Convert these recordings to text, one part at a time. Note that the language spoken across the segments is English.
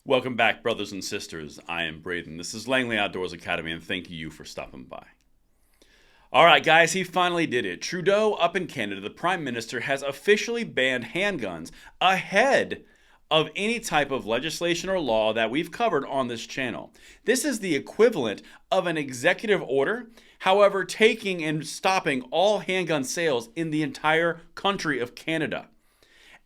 Welcome back, brothers and sisters. I am Braden. This is Langley Outdoors Academy, and thank you for stopping by. All right, guys, he finally did it. Trudeau, up in Canada, the Prime Minister, has officially banned handguns ahead of any type of legislation or law that we've covered on this channel. This is the equivalent of an executive order, however, taking and stopping all handgun sales in the entire country of Canada.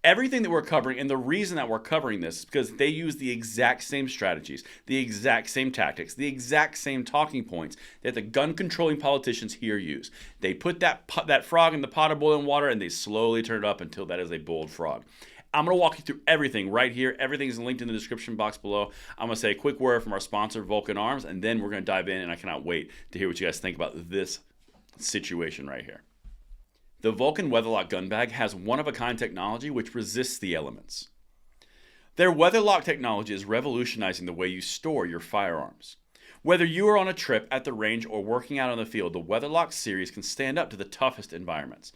Everything that we're covering, and the reason that we're covering this is because they use the exact same strategies, the exact same tactics, the exact same talking points that the gun-controlling politicians here use. They put that frog in the pot of boiling water and they slowly turn it up until that is a boiled frog. I'm going to walk you through everything right here. Everything is linked in the description box below. I'm going to say a quick word from our sponsor, Vulcan Arms, and then we're going to dive in, and I cannot wait to hear what you guys think about this situation right here. The Vulcan Weatherlock gun bag has one-of-a-kind technology which resists the elements. Their Weatherlock technology is revolutionizing the way you store your firearms. Whether you are on a trip, at the range, or working out on the field, the Weatherlock series can stand up to the toughest environments.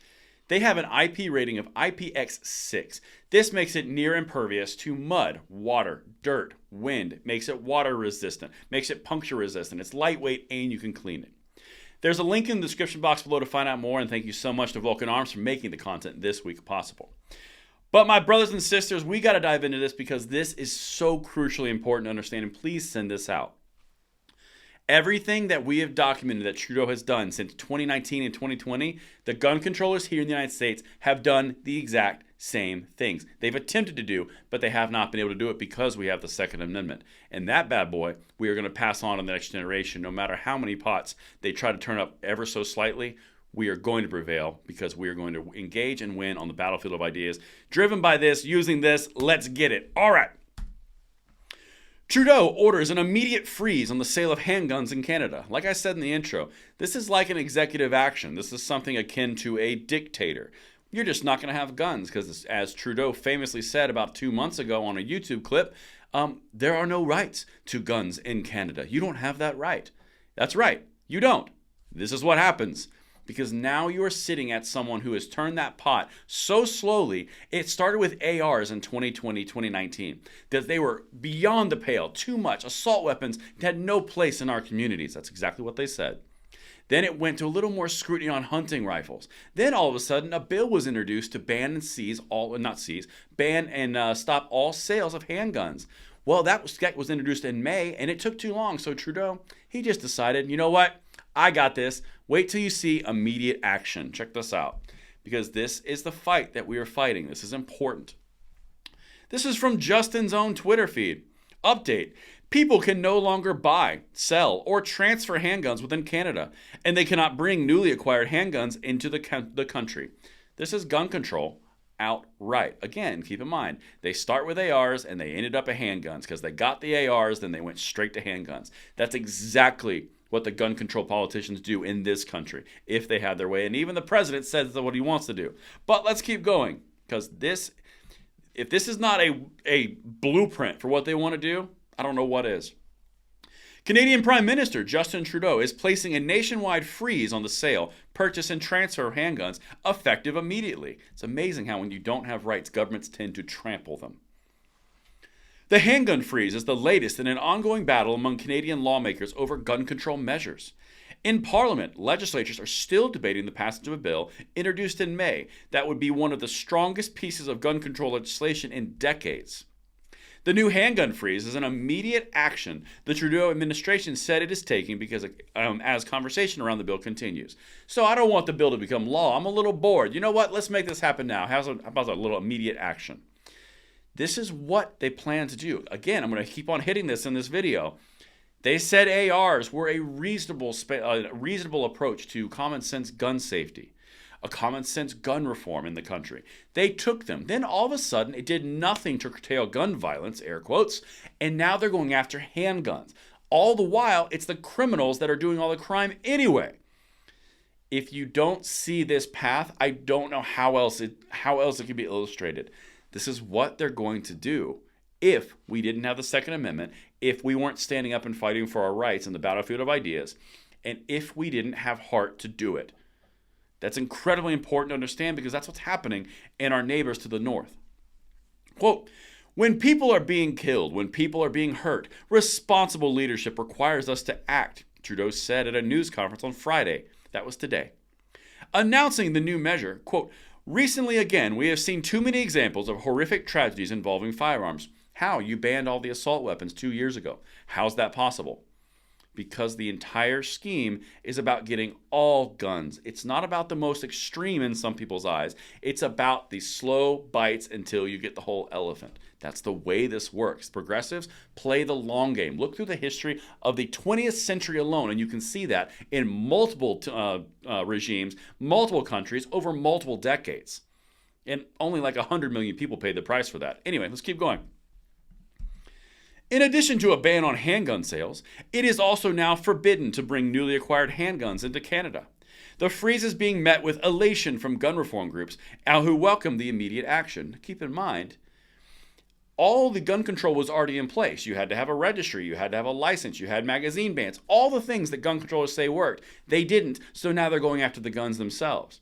They have an IP rating of IPX6. This makes it near impervious to mud, water, dirt, wind, makes it water resistant, makes it puncture resistant. It's lightweight and you can clean it. There's a link in the description box below to find out more, and thank you so much to Vulcan Arms for making the content this week possible. But my brothers and sisters, we got to dive into this because this is so crucially important to understand, and please send this out. Everything that we have documented that Trudeau has done since 2019 and 2020, the gun controllers here in the United States have done the exact same things. They've attempted to do, but they have not been able to do it because we have the Second Amendment. And that bad boy, we are going to pass on to the next generation. No matter how many pots they try to turn up ever so slightly, we are going to prevail because we are going to engage and win on the battlefield of ideas. Driven by this, using this, let's get it. All right. Trudeau orders an immediate freeze on the sale of handguns in Canada. Like I said in the intro, this is like an executive action. This is something akin to a dictator. You're just not going to have guns because, as Trudeau famously said about 2 months ago on a YouTube clip, there are no rights to guns in Canada. You don't have that right. That's right. You don't. This is what happens. Because now you are sitting at someone who has turned that pot so slowly. It started with ARs in 2020, 2019, that they were beyond the pale, too much. Assault weapons had no place in our communities. That's exactly what they said. Then it went to a little more scrutiny on hunting rifles. Then all of a sudden, a bill was introduced to ban and stop all sales of handguns. Well, that was introduced in May, and it took too long. So Trudeau, he just decided, you know what? I got this. Wait till you see immediate action. Check this out. Because this is the fight that we are fighting. This is important. This is from Justin's own Twitter feed. Update. People can no longer buy, sell, or transfer handguns within Canada, and they cannot bring newly acquired handguns into the country. This is gun control outright. Again, keep in mind, they start with ARs and they ended up at handguns because they got the ARs, then they went straight to handguns. That's exactly what the gun control politicians do in this country if they have their way. And even the president says that's what he wants to do. But let's keep going because if this is not a blueprint for what they want to do, I don't know what is. Canadian Prime Minister Justin Trudeau is placing a nationwide freeze on the sale, purchase, and transfer of handguns effective immediately. It's amazing how when you don't have rights, governments tend to trample them. The handgun freeze is the latest in an ongoing battle among Canadian lawmakers over gun control measures. In Parliament, legislatures are still debating the passage of a bill introduced in May that would be one of the strongest pieces of gun control legislation in decades. The new handgun freeze is an immediate action the Trudeau administration said it is taking because as conversation around the bill continues. So I don't want the bill to become law. I'm a little bored. You know what? Let's make this happen now. How about a little immediate action? This is what they plan to do. Again, I'm going to keep on hitting this in this video. They said ARs were a reasonable approach to common sense gun safety, a common sense gun reform in the country. They took them. Then all of a sudden, it did nothing to curtail gun violence, air quotes, and now they're going after handguns. All the while, it's the criminals that are doing all the crime anyway. If you don't see this path, I don't know how else it can be illustrated. This is what they're going to do if we didn't have the Second Amendment, if we weren't standing up and fighting for our rights in the battlefield of ideas, and if we didn't have heart to do it. That's incredibly important to understand because that's what's happening in our neighbors to the north. Quote, When people are being killed, when people are being hurt, responsible leadership requires us to act, Trudeau said at a news conference on Friday. That was today. Announcing the new measure, quote, "Recently again, we have seen too many examples of horrific tragedies involving firearms. How? You banned all the assault weapons 2 years ago. How's that possible?" Because the entire scheme is about getting all guns. It's not about the most extreme in some people's eyes. It's about the slow bites until you get the whole elephant. That's the way this works. Progressives play the long game. Look through the history of the 20th century alone, and you can see that in multiple regimes, multiple countries, over multiple decades. And only like 100 million people paid the price for that. Anyway, let's keep going. In addition to a ban on handgun sales, it is also now forbidden to bring newly acquired handguns into Canada. The freeze is being met with elation from gun reform groups who welcome the immediate action. Keep in mind, all the gun control was already in place. You had to have a registry, you had to have a license, you had magazine bans, all the things that gun controllers say worked. They didn't, so now they're going after the guns themselves.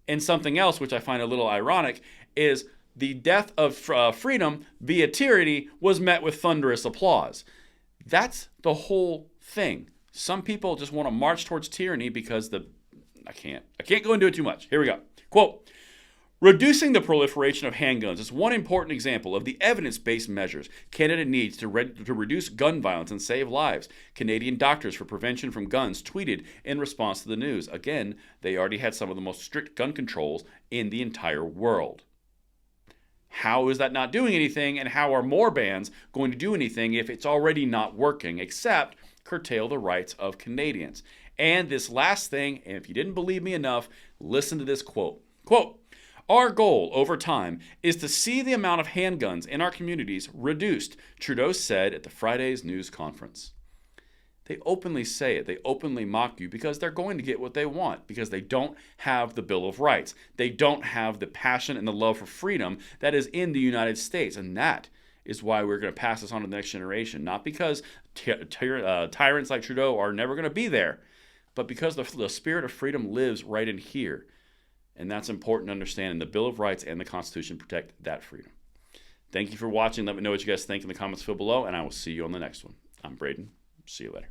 And something else, which I find a little ironic, is the death of freedom via tyranny was met with thunderous applause. That's the whole thing. Some people just want to march towards tyranny because I can't go into it too much. Here we go. Quote, "Reducing the proliferation of handguns is one important example of the evidence-based measures Canada needs to reduce gun violence and save lives," Canadian Doctors for Prevention from Guns tweeted in response to the news. Again, they already had some of the most strict gun controls in the entire world. How is that not doing anything, and how are more bans going to do anything if it's already not working, except curtail the rights of Canadians? And this last thing, and if you didn't believe me enough, listen to this quote. Quote, "Our goal over time is to see the amount of handguns in our communities reduced," Trudeau said at the Friday's news conference. They openly say it. They openly mock you because they're going to get what they want, because they don't have the Bill of Rights. They don't have the passion and the love for freedom that is in the United States. And that is why we're going to pass this on to the next generation. Not because tyrants like Trudeau are never going to be there, but because the spirit of freedom lives right in here. And that's important to understand. And the Bill of Rights and the Constitution protect that freedom. Thank you for watching. Let me know what you guys think in the comments below, and I will see you on the next one. I'm Braden. See you later.